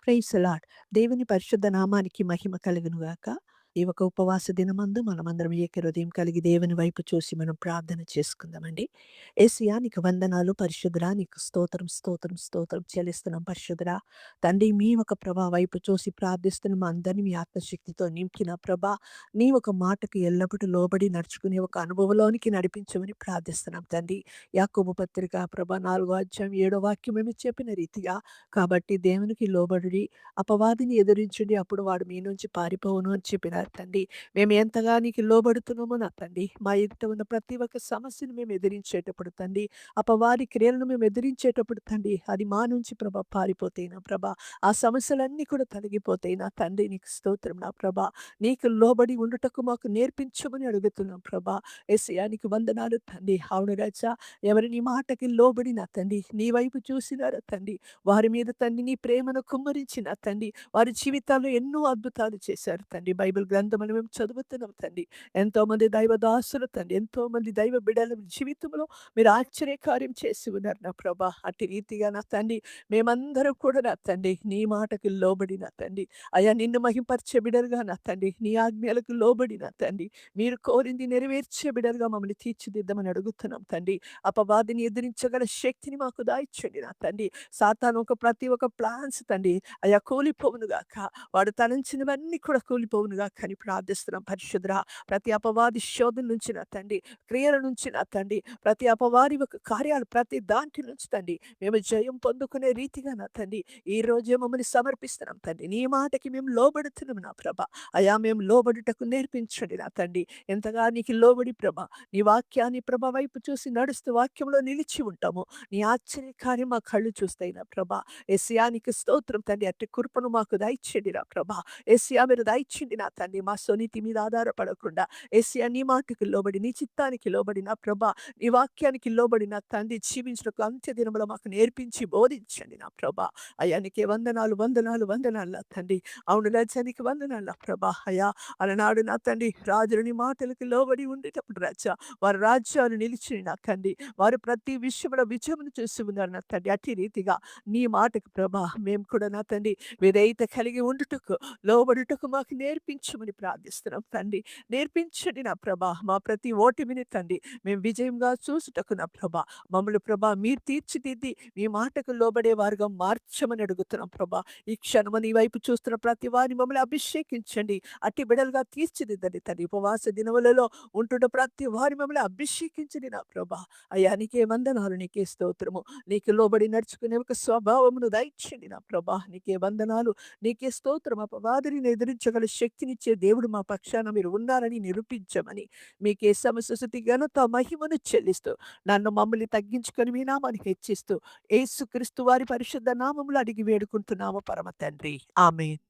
Praise lord. దేవుని పరిశుద్ధ నామానికి మహిమ కలుగును గాక. ఈ ఒక ఉపవాస దినమందు మనమందరం ఏక హృదయం కలిగి దేవుని వైపు చూసి మనం ప్రార్థన చేసుకుందామండి. యేసయ్యా నీకు వందనాలు పరిశుద్ధుడా, నీకు స్తోత్రం, స్తోత్రం, స్తోత్రం చెల్లిస్తున్నాం పరిశుద్ధుడా. తండ్రి మీ ఒక ప్రభా వైపు చూసి ప్రార్థిస్తున్న మా అందరిని మీ ఆత్మశక్తితో నింపిన ప్రభా, నీ ఒక మాటకు ఎల్లప్పుడూ లోబడి నడుచుకునే ఒక అనుభవంలోనికి నడిపించమని ప్రార్థిస్తున్నాం తండ్రి. యాకోబు పత్రిక ప్రభా 4వ అధ్యాయం 7వ వాక్యం మేము చెప్పిన రీతిగా కాబట్టి దేవునికి లోబడుడి, అపవాదిని ఎదిరించుడి, అప్పుడు వాడు మీ నుంచి పారిపోవును అని చెప్పినారు తండ్రి. మేము ఎంతగా నీకు లోబడుతున్నామో నా తండ్రి, మా ఎదుట ఉన్న ప్రతి ఒక్క సమస్యను మేము ఎదిరించేటప్పుడు తండ్రి, అపవాది క్రియలను మేము ఎదిరించేటప్పుడు తండ్రి, అది మా నుంచి ప్రభా పారిపోతాయి నా ప్రభా. ఆ సమస్యలన్నీ కూడా తొలగిపోతాయి నా తండ్రి. నీకు స్తోత్రం నా ప్రభా. నీకు లోబడి ఉండుటకు మాకు నేర్పించమని అడుగుతున్నాం ప్రభా. యేసయ్యా నీకు వందనాలు తండ్రి. అవును రాజా, ఎవరు నీ మాటకి లోబడి నా తండ్రి, నీ వైపు చూసినారో తండ్రి, వారి మీద తండ్రి నీ ప్రేమను కుమ్మరించిన తండ్రి, వారి జీవితాల్లో ఎన్నో అద్భుతాలు చేశారు తండ్రి. బైబిల్ గ్రంథములు మేము చదువుతున్నాం తండ్రి. ఎంతోమంది దైవ దాసులు తండ్రి, ఎంతోమంది దైవ బిడ్డల జీవితంలో మీరు ఆశ్చర్యకార్యం చేసి ఉన్నారు నా ప్రభా. అట్టి రీతిగా నా తండ్రి, మేమందరం కూడా నా తండ్రి నీ మాటకు లోబడి నా తండ్రి, అయ్యా నిన్ను మహింపరిచే బిడ్డలుగా నా తండ్రి, నీ ఆజ్ఞలకు లోబడి నా తండ్రి, మీరు కోరింది నెరవేర్చే బిడ్డలుగా మమ్మల్ని తీర్చిదిద్దమని అడుగుతున్నాం తండ్రి. అపవాదిని ఎదిరించగల శక్తిని మాకు దాయిచ్చండి నా తండ్రి. సాతాను ప్రతి ఒక్క ప్లాన్స్ తండ్రి అయ్యా కూలిపోవును గాక. వాడు తలంచినవన్నీ కూడా కూలిపోవును గాక అని ప్రార్థిస్తున్నాం పరిశుద్ధుడా. ప్రతి అపవాది శోధన నుంచి నా తండ్రి, క్రియల నుంచి నా తండ్రి, ప్రతి అపవాది యొక్క కార్యాలు ప్రతి దాంట్లో నుంచి తండ్రి, మేము జయం పొందుకునే రీతిగా నా తండ్రి, ఈ రోజే మమ్మల్ని సమర్పిస్తున్నాం తండ్రి. నీ మాటకి మేము లోబడుతున్నాం నా ప్రభ. అయ్యా మేము లోబడుటకు నేర్పించండి నా తండ్రి. ఎంతగా నీకు లోబడి ప్రభ, నీ వాక్యాన్ని ప్రభ వైపు చూసి నడుస్తూ వాక్యంలో నిలిచి ఉంటాము. నీ ఆశ్చర్య కార్యం మా కళ్ళు చూస్తాయి నా ప్రభ. యేసయ్యా నీకు స్తోత్రం తండ్రి. అట్టి కృపను మాకు దయచేయండి నా ప్రభ. యేసయ్యా మీరు దయచేయండి నా తండ్రి. మా స్వనీతి మీద ఆధారపడకుండా యేసయ్యా నీ మాటకి లోబడి, నీ చిత్తానికి లోబడి నా ప్రభ, నీ వాక్యానికి లోబడి నా తండ్రి జీవించుటకు అంత్య దినములో మాకు నేర్పించి బోధించండి నా ప్రభ. అయ్యా నీకే వందనాలు, వందనాలు, వందనాలు నా తండ్రి. అవును రాజా నీకు వందనాలు నా ప్రభ. అయ్యా అలనాడు నా తండ్రి రాజులు నీ మాటలకు లోబడి ఉండేటప్పుడు రాజా, వారి రాజ్యాలు నిలిచిని నా తండ్రి, వారు ప్రతి విషయంలో విజయమును చూసి ఉన్నారు నా తండ్రి. అట్టి రీతిగా నీ మాటకు ప్రభా మేము కూడా నా తండ్రి విధేయత కలిగి ఉండుటకు, లోబడుటకు మాకు నేర్పించమని ప్రార్థిస్తున్నాం తండ్రి. నేర్పించండి నా ప్రభా. మా ప్రతి ఓటమిని తండ్రి మేము విజయంగా చూసుటకు నా ప్రభా, మమ్మల్ని ప్రభా మీరు తీర్చిదిద్ది మీ మాటకు లోబడే వారుగా మార్చమని అడుగుతున్నాం ప్రభా. ఈ క్షణము నీ వైపు చూస్తున్న ప్రతి వారిని మమ్మల్ని అభిషేకించండి. అట్టి బిడలుగా తీర్చిదిద్దండి తండ్రి. ఉపవాస దినములలో ఉంటున్న ప్రతి వారి మమ్మల్ని అభిషేకించండి నా ప్రభా. అయ్యా నీకే వందనాలు, నీకే స్తోత్రము. నీకు లోబడి నడుచుకునే ఒక స్వభావమును దయచేయండి నా ప్రభా. నీకే వందనాలు, నీకే స్తోత్రం. అపవాదిని ఎదిరించగల శక్తినిచ్చే దేవుడు మా పక్షాన మీరు ఉన్నారని నిరూపించమని మీకే సమస్త స్తుతి ఘనత మహిమను చెల్లిస్తూ నన్ను మమ్మల్ని తగ్గించుకొని మీ నామానికి హెచ్చిస్తూ యేసుక్రీస్తు వారి పరిశుద్ధ నామములో అడిగి వేడుకుంటున్నాము పరమ తండ్రి. ఆమేన్.